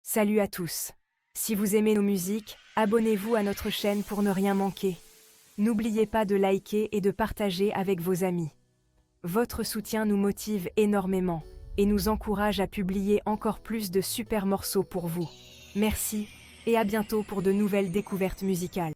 Salut à tous. Si vous aimez nos musiques, abonnez-vous à notre chaîne pour ne rien manquer. N'oubliez pas de liker et de partager avec vos amis. Votre soutien nous motive énormément et nous encourage à publier encore plus de super morceaux pour vous. Merci et à bientôt pour de nouvelles découvertes musicales.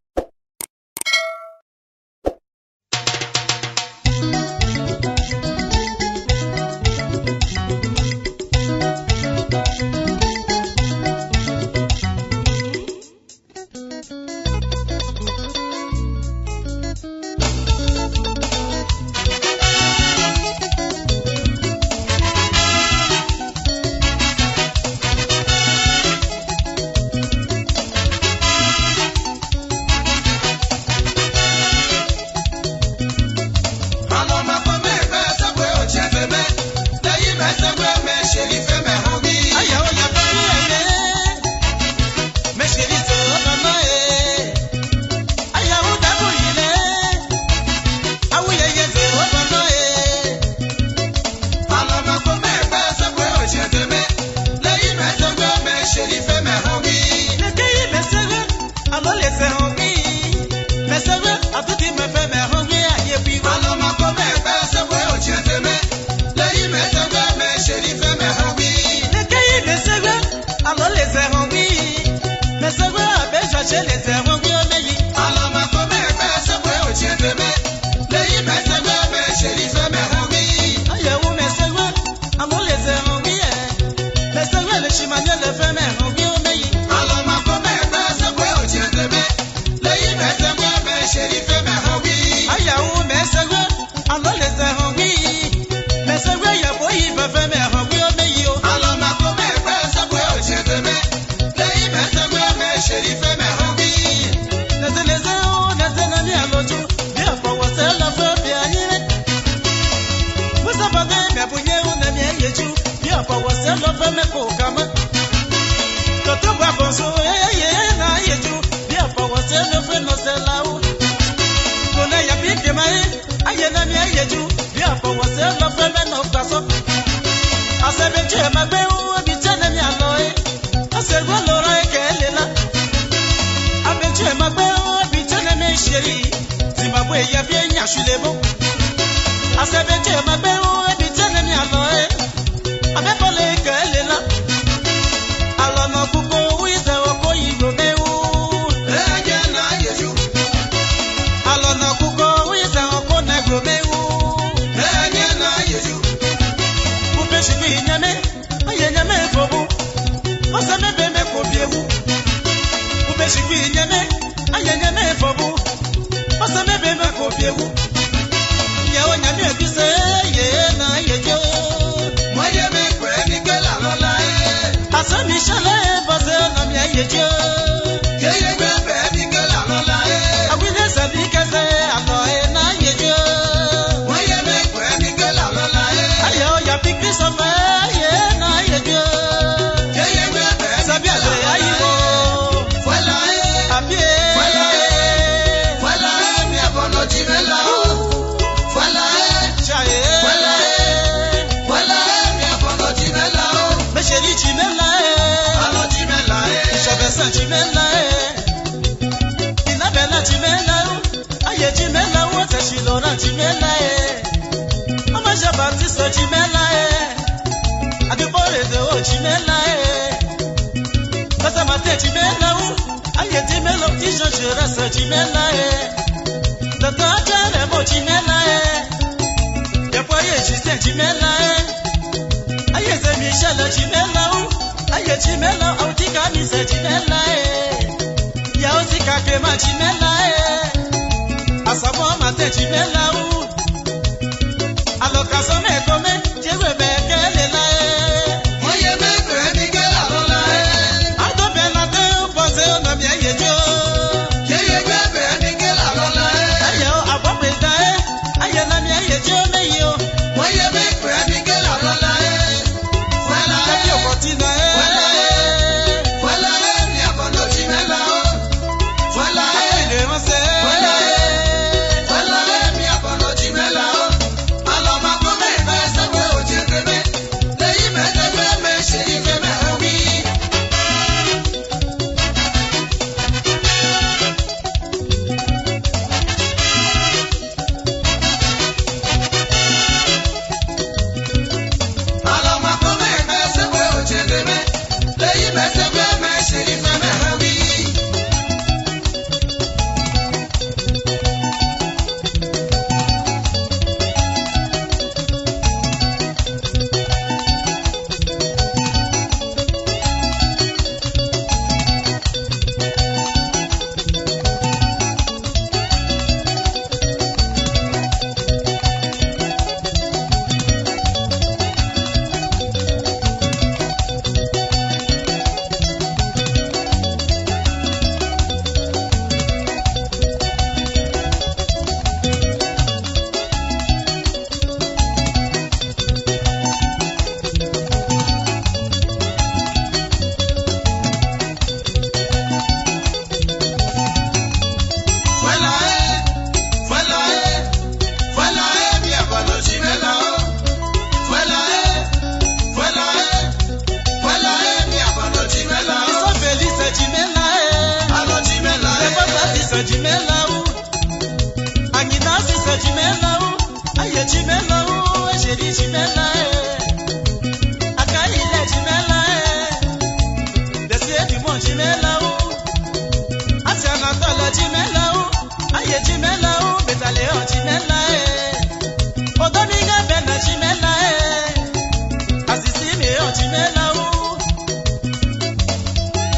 Voilà,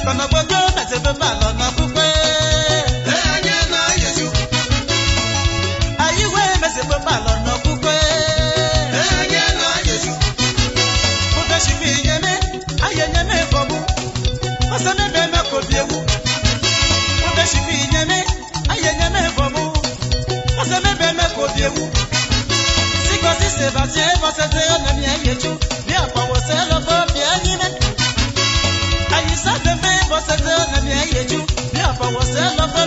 Kono bodo na se be balo na bukwe. Anye na Yesu. Ayiwe me se be balo na bukwe. Anye na Yesu. Buka shifi nyeme, aye nyeme fobu. Osane be me ko biewu. Buka shifi nyeme, aye nyeme fobu. Osane be me ko biewu. Sikosi Sébastien, você te na minha yeju. Bia pa você logo bia nyime. Ayi sa de me, você te na minha yeju. Bia pa você logo